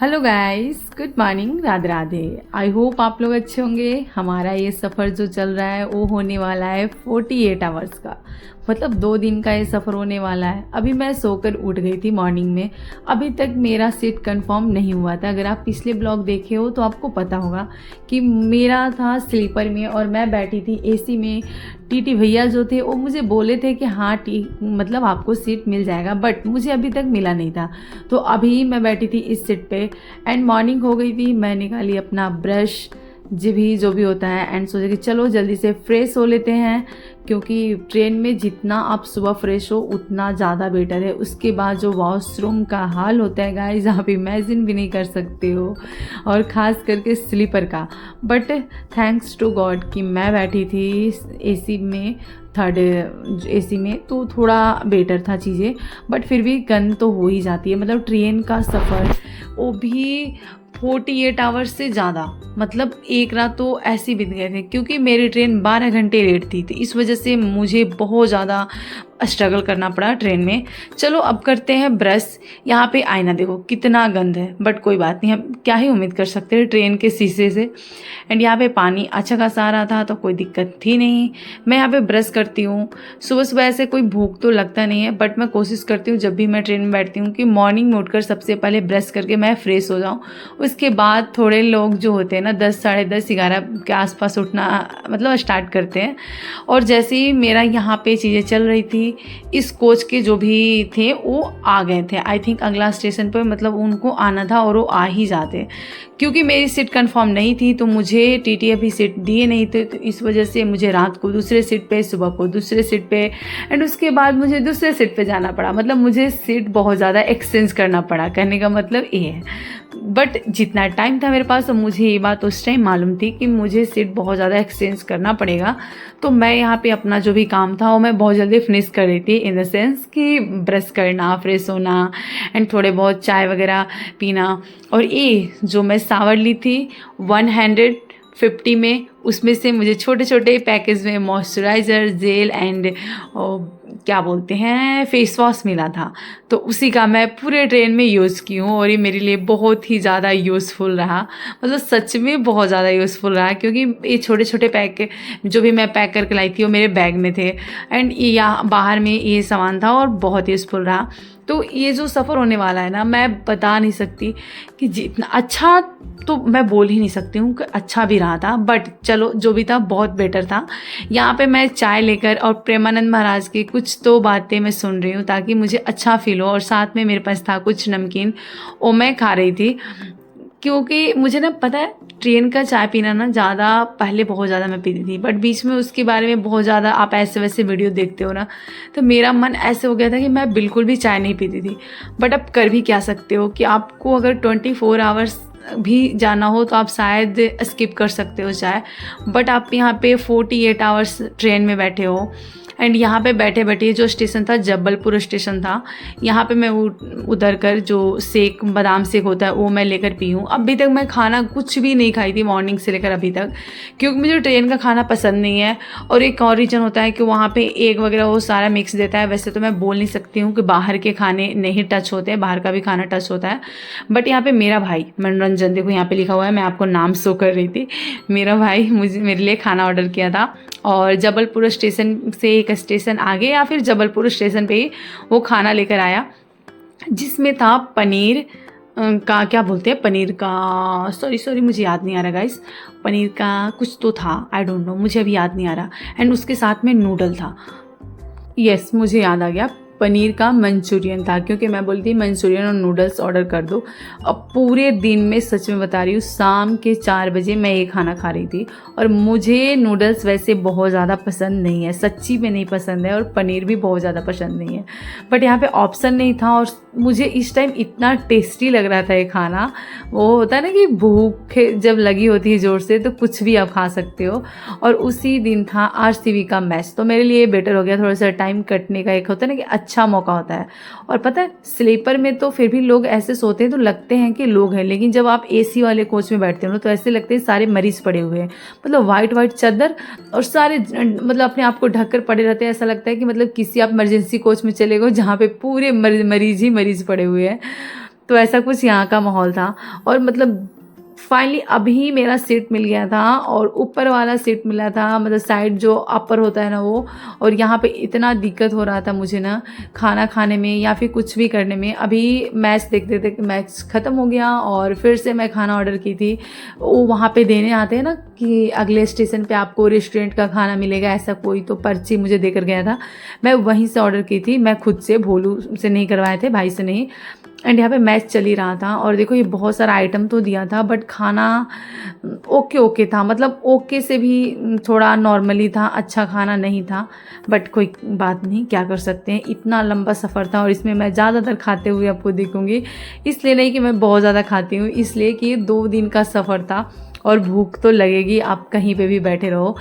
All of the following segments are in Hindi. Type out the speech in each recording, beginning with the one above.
Hello guys, good morning, Radhe Radhe. I hope आप लोग अच्छे होंगे। हमारा ये सफ़र जो चल रहा है वो होने वाला है 48 आवर्स का, मतलब 2 दिन का ये सफ़र होने वाला है। अभी मैं सोकर उठ गई थी मॉर्निंग में। अभी तक मेरा सीट कंफर्म नहीं हुआ था। अगर आप पिछले ब्लॉग देखे हो तो आपको पता होगा कि मेरा था स्लीपर में और मैं बैठी थी एसी में। टीटी भैया जो थे वो मुझे बोले थे कि हाँ मतलब आपको सीट मिल जाएगा, बट मुझे अभी तक मिला नहीं था। तो अभी मैं बैठी थी इस सीट पे एंड मॉर्निंग हो गई थी। मैं निकाली अपना ब्रश जो भी होता है एंड सोचा कि चलो जल्दी से फ्रेश हो लेते हैं, क्योंकि ट्रेन में जितना आप सुबह फ्रेश हो उतना ज़्यादा बेटर है। उसके बाद जो वॉशरूम का हाल होता है गाइस, आप इमेजिन भी नहीं कर सकते हो, और ख़ास करके स्लीपर का। बट थैंक्स टू गॉड कि मैं बैठी थी एसी में, थर्ड एसी में, तो थोड़ा बेटर था चीज़ें। बट फिर भी गंद तो हो ही जाती है। मतलब ट्रेन का सफ़र वो भी 48 आवर्स से ज़्यादा, मतलब एक रात तो ऐसे ही बीत गए थे, क्योंकि मेरी ट्रेन 12 घंटे लेट थी। तो इस वजह से मुझे बहुत ज़्यादा स्ट्रगल करना पड़ा ट्रेन में। चलो अब करते हैं ब्रश। यहाँ पे आईना देखो कितना गंद है, बट कोई बात नहीं, हम क्या ही उम्मीद कर सकते हैं ट्रेन के शीशे से। एंड यहाँ पे पानी अच्छा खासा आ रहा था तो कोई दिक्कत थी नहीं। मैं यहाँ पे ब्रश करती हूँ। सुबह सुबह ऐसे कोई भूख तो लगता नहीं है, बट मैं कोशिश करती हूँ जब भी मैं ट्रेन में बैठती हूँ कि मॉर्निंग में उठकर सबसे पहले ब्रश करके मैं फ्रेश हो जाऊँ। उसके बाद थोड़े लोग जो होते हैं ना 10, साढ़े 10, 11 के आसपास उठना मतलब स्टार्ट करते हैं। और जैसे ही मेरा यहाँ पे चीज़ें चल रही थी, इस कोच के जो भी थे वो आ गए थे। आई थिंक अगला स्टेशन पर मतलब उनको आना था और वो आ ही जाते, क्योंकि मेरी सीट कंफर्म नहीं थी। तो मुझे टीटी अभी सीट दिए नहीं थे, तो इस वजह से मुझे रात को दूसरे सीट पे, सुबह को दूसरे सीट पे, एंड उसके बाद मुझे दूसरे सीट पे जाना पड़ा। मतलब मुझे सीट बहुत ज़्यादा एक्सचेंज करना पड़ा। कहने का मतलब ये है। बट जितना टाइम था मेरे पास, तो मुझे ये बात उस टाइम मालूम थी कि मुझे सीट बहुत ज़्यादा एक्सचेंज करना पड़ेगा। तो मैं यहाँ पे अपना जो भी काम था वो मैं बहुत जल्दी फिनिश कर रही थी, इन द सेंस कि ब्रश करना, फ्रेश होना एंड थोड़े बहुत चाय वगैरह पीना। और ये जो मैं सावर ली थी 150 में, उसमें से मुझे छोटे छोटे पैकेज में मॉइस्चराइज़र, जेल एंड क्या बोलते हैं फेस वॉश मिला था। तो उसी का मैं पूरे ट्रेन में यूज़ की हूँ, और ये मेरे लिए बहुत ही ज़्यादा यूज़फुल रहा। मतलब सच में बहुत ज़्यादा यूज़फुल रहा, क्योंकि ये छोटे छोटे पैक जो भी मैं पैक करके लाई थी वो मेरे बैग में थे, एंड ये यहाँ बाहर में ये सामान था और बहुत यूज़फुल रहा। तो ये जो सफ़र होने वाला है ना, मैं बता नहीं सकती कि जितना अच्छा, तो मैं बोल ही नहीं सकती हूँ कि अच्छा भी रहा था, बट चलो जो भी था बहुत बेटर था। यहाँ पे मैं चाय लेकर और प्रेमानंद महाराज की कुछ तो बातें मैं सुन रही हूँ ताकि मुझे अच्छा फील हो, और साथ में मेरे पास था कुछ नमकीन, वो मैं खा रही थी। क्योंकि मुझे ना पता है ट्रेन का चाय पीना ना ज़्यादा पहले बहुत ज़्यादा मैं पीती थी, बट बीच में उसके बारे में बहुत ज़्यादा आप ऐसे वैसे वीडियो देखते हो ना, तो मेरा मन ऐसे हो गया था कि मैं बिल्कुल भी चाय नहीं पीती थी। बट अब कर भी क्या सकते हो कि आपको अगर 24 आवर्स भी जाना हो तो आप शायद स्किप कर सकते हो चाय। बट आप यहाँ पे 48 आवर्स ट्रेन में बैठे हो, एंड यहाँ पे बैठे बैठे जो स्टेशन था जबलपुर स्टेशन था, यहाँ पे मैं उतर कर जो शेक, बादाम शेक होता है वो मैं लेकर पी हूँ। अभी तक मैं खाना कुछ भी नहीं खाई थी मॉर्निंग से लेकर अभी तक, क्योंकि मुझे ट्रेन का खाना पसंद नहीं है। और एक और रीज़न होता है कि वहाँ पे एग वगैरह वो सारा मिक्स देता है। वैसे तो मैं बोल नहीं सकती हूँ कि बाहर के खाने नहीं टच होते हैं, बाहर का भी खाना टच होता है। बट यहाँ पे मेरा भाई मनोरंजन, देखो यहाँ पे लिखा हुआ है, मैं आपको नाम शो कर रही थी। मेरा भाई मेरे लिए खाना ऑर्डर किया था, और जबलपुर स्टेशन से एक स्टेशन आगे या फिर जबलपुर स्टेशन पे ही वो खाना लेकर आया, जिसमें था पनीर का, क्या बोलते हैं पनीर का, सॉरी मुझे याद नहीं आ रहा गाइस, पनीर का कुछ तो था, आई डोंट नो, मुझे अभी याद नहीं आ रहा। एंड उसके साथ में नूडल था। यस, मुझे याद आ गया, पनीर का मंचूरियन था, क्योंकि मैं बोली थी मंचूरियन और नूडल्स ऑर्डर कर दो। अब पूरे दिन में सच में बता रही हूँ, शाम के 4 बजे मैं ये खाना खा रही थी। और मुझे नूडल्स वैसे बहुत ज़्यादा पसंद नहीं है, सच्ची में नहीं पसंद है, और पनीर भी बहुत ज़्यादा पसंद नहीं है। बट यहाँ पे ऑप्शन नहीं था, और मुझे इस टाइम इतना टेस्टी लग रहा था ये खाना। वो होता है ना कि भूख जब लगी होती है ज़ोर से तो कुछ भी आप खा सकते हो। और उसी दिन था आरसीबी का मैच, तो मेरे लिए बेटर हो गया, थोड़ा सा टाइम कटने का एक होता है ना कि अच्छा मौका होता है। और पता है स्लीपर में तो फिर भी लोग ऐसे सोते हैं तो लगते हैं कि लोग हैं, लेकिन जब आप एसी वाले कोच में बैठते हो तो ऐसे लगते हैं सारे मरीज पड़े हुए हैं। मतलब वाइट वाइट चादर और सारे मतलब अपने आप को ढककर पड़े रहते हैं। ऐसा लगता है कि मतलब किसी आप इमरजेंसी कोच में चले गए जहाँ पे पूरे मरीज ही मरीज पड़े हुए हैं। तो ऐसा कुछ यहाँ का माहौल था। और मतलब फाइनली अभी मेरा सीट मिल गया था और ऊपर वाला सीट मिला था, मतलब साइड जो अपर होता है ना वो। और यहाँ पे इतना दिक्कत हो रहा था मुझे ना खाना खाने में या फिर कुछ भी करने में। अभी मैच देखते थे, मैच ख़त्म हो गया और फिर से मैं खाना ऑर्डर की थी। वो वहाँ पे देने आते हैं ना कि अगले स्टेशन पे आपको रेस्टोरेंट का खाना मिलेगा, ऐसा कोई तो पर्ची मुझे देकर गया था। मैं वहीं से ऑर्डर की थी, मैं खुद से, भोलू से नहीं करवाए थे, भाई से नहीं। एंड यहाँ पे मैच चल ही रहा था और देखो ये बहुत सारा आइटम तो दिया था बट खाना ओके ओके था, मतलब ओके से भी थोड़ा नॉर्मली था, अच्छा खाना नहीं था। बट कोई बात नहीं, क्या कर सकते हैं, इतना लंबा सफ़र था और इसमें मैं ज़्यादातर खाते हुए आपको देखूँगी। इसलिए नहीं कि मैं बहुत ज़्यादा खाती हूँ, इसलिए कि 2 दिन का सफ़र था और भूख तो लगेगी, आप कहीं पे भी बैठे रहो।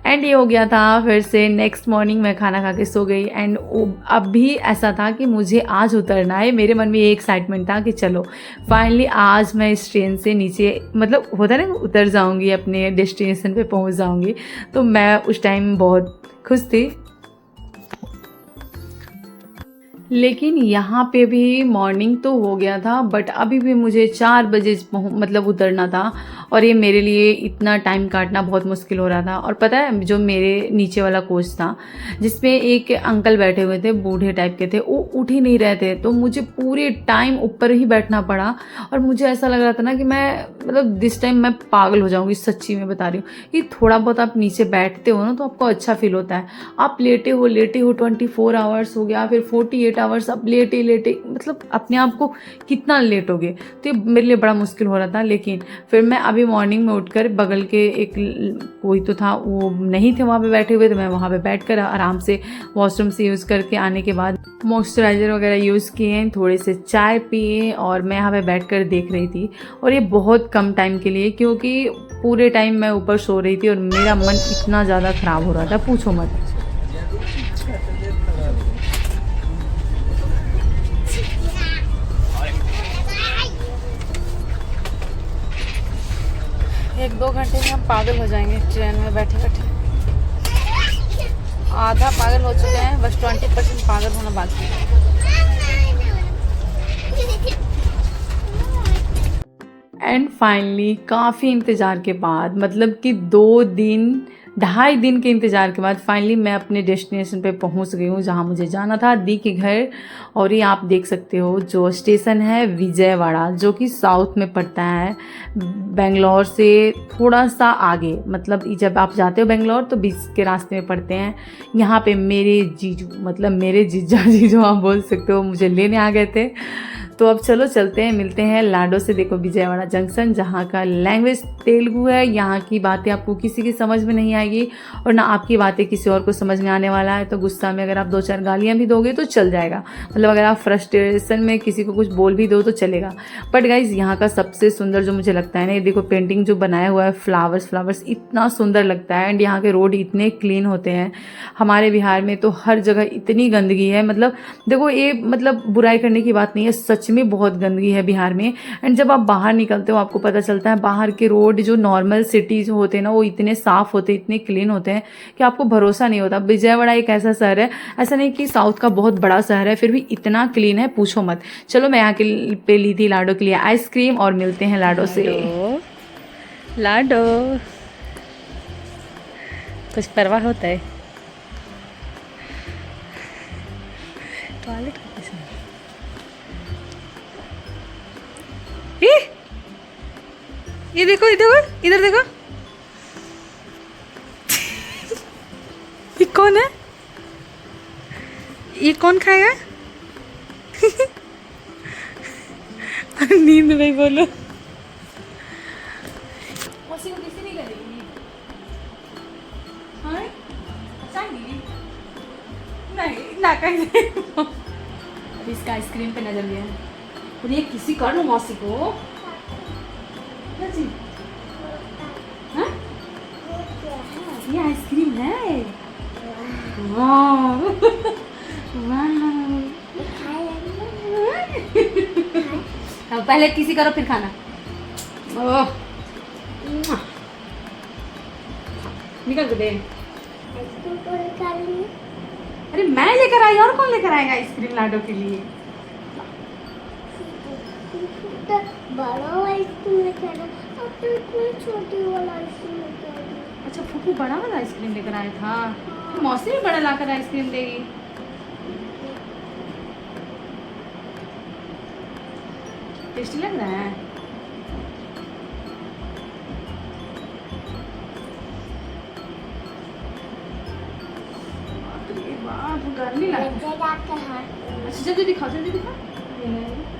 एंड ये हो गया था। फिर से नेक्स्ट मॉर्निंग मैं खाना खा के सो गई। एंड अब भी ऐसा था कि मुझे आज उतरना है, मेरे मन में ये एक्साइटमेंट था कि चलो फाइनली आज मैं इस ट्रेन से नीचे, मतलब होता है ना, उतर जाऊंगी, अपने डेस्टिनेशन पे पहुंच जाऊंगी। तो मैं उस टाइम बहुत खुश थी। लेकिन यहाँ पे भी मॉर्निंग तो हो गया था बट अभी भी मुझे 4 बजे मतलब उतरना था और ये मेरे लिए इतना टाइम काटना बहुत मुश्किल हो रहा था। और पता है जो मेरे नीचे वाला कोच था जिसमें एक अंकल बैठे हुए थे, बूढ़े टाइप के थे, वो उठ ही नहीं रहे थे, तो मुझे पूरे टाइम ऊपर ही बैठना पड़ा। और मुझे ऐसा लग रहा था ना कि मैं, मतलब दिस टाइम मैं पागल हो जाऊँगी, सच्ची में बता रही हूँ। कि थोड़ा बहुत आप नीचे बैठते हो ना तो आपको अच्छा फील होता है। आप लेटे हो 24 आवर्स हो गया, फिर 48 आवर्स आप लेटे लेटे, मतलब अपने आप को कितना लेटोगे। तो ये मेरे लिए बड़ा मुश्किल हो रहा था। लेकिन फिर मैं अभी मॉर्निंग में उठकर बगल के एक कोई तो था, वो नहीं थे वहाँ पे बैठे हुए, तो मैं वहाँ पे बैठकर आराम से वॉशरूम से यूज़ करके आने के बाद मॉइस्चराइज़र वगैरह यूज़ किए, थोड़े से चाय पिए और मैं यहाँ पे बैठकर देख रही थी। और ये बहुत कम टाइम के लिए, क्योंकि पूरे टाइम मैं ऊपर सो रही थी और मेरा मन इतना ज़्यादा ख़राब हो रहा था, पूछो मत। एक 2 घंटे में हम पागल हो जाएंगे ट्रेन में बैठे बैठे। आधा पागल हो चुके हैं, बस 20% पागल होना बाकी है। एंड फाइनली काफ़ी इंतज़ार के बाद, मतलब कि 2.5 दिन के इंतज़ार के बाद फाइनली मैं अपने डेस्टिनेशन पे पहुंच गई हूँ जहाँ मुझे जाना था, दी के घर। और ये आप देख सकते हो जो स्टेशन है विजयवाड़ा, जो कि साउथ में पड़ता है, बेंगलोर से थोड़ा सा आगे। मतलब जब आप जाते हो बेंगलोर तो बीच के रास्ते में पड़ते हैं। यहाँ पे मेरे जीजू, मतलब मेरे जीजा जी जो आप बोल सकते हो, मुझे लेने आ गए थे। तो अब चलो चलते हैं, मिलते हैं लाडो से। देखो विजयवाड़ा जंक्शन, जहाँ का लैंग्वेज तेलुगु है, यहाँ की बातें आपको किसी की समझ में नहीं आएगी और ना आपकी बातें किसी और को समझ में आने वाला है। तो गुस्सा में अगर आप 2-4 गालियाँ भी दोगे तो चल जाएगा, मतलब अगर आप फ्रस्ट्रेशन में किसी को कुछ बोल भी दो तो चलेगा। बट गाइज यहाँ का सबसे सुंदर जो मुझे लगता है ना, ये देखो पेंटिंग जो बनाया हुआ है, फ्लावर्स इतना सुंदर लगता है। एंड यहाँ के रोड इतने क्लीन होते हैं। हमारे बिहार में तो हर जगह इतनी गंदगी है, मतलब देखो ये, मतलब बुराई करने की बात नहीं है, सच में बहुत गंदगी है बिहार में। एंड जब आप बाहर निकलते हो आपको पता चलता है बाहर के रोड जो नॉर्मल सिटीज होते हैं ना, वो इतने साफ होते हैं, इतने क्लीन होते हैं कि आपको भरोसा नहीं होता। विजयवाड़ा एक ऐसा शहर है, ऐसा नहीं कि साउथ का बहुत बड़ा शहर है, फिर भी इतना क्लीन है, पूछो मत। चलो मैं यहाँ के पे ली थी लाडो के लिए आइसक्रीम और मिलते हैं लाडो से। लाडो कुछ परवाह होता है टॉयलेट। ये देखो, इधर देखो, ये कौन है? ये कौन खाएगा? नींद में बोलो। मौसी को किसी नहीं करेगी। हाँ? नहीं ना कहीं। अभी इसका आइसक्रीम पे नजर दिया है। और ये किसी कर लो मौसी को। हाँ? ये आइसक्रीम है। वाह वाह। पहले किसी करो फिर खाना। ओह निकल के दे। अरे मैं लेकर आई, और कौन लेकर आएगा आइसक्रीम लाडो के लिए? तो बड़ा आइसक्रीम लेकर आया, अब तो इतनी छोटी वाला आइसक्रीम लेकर आया। अच्छा फूफू बड़ा वाला आइसक्रीम लेकर आया था, फिर मौसी भी बड़ा लाकर आइसक्रीम देगी। टेस्टी लग रहा है। बाप रे बाप, गर्मी लग रहा है। बच्चे जाके हाथ अच्छा जल्दी दिखाओ, जल्दी दिखाओ।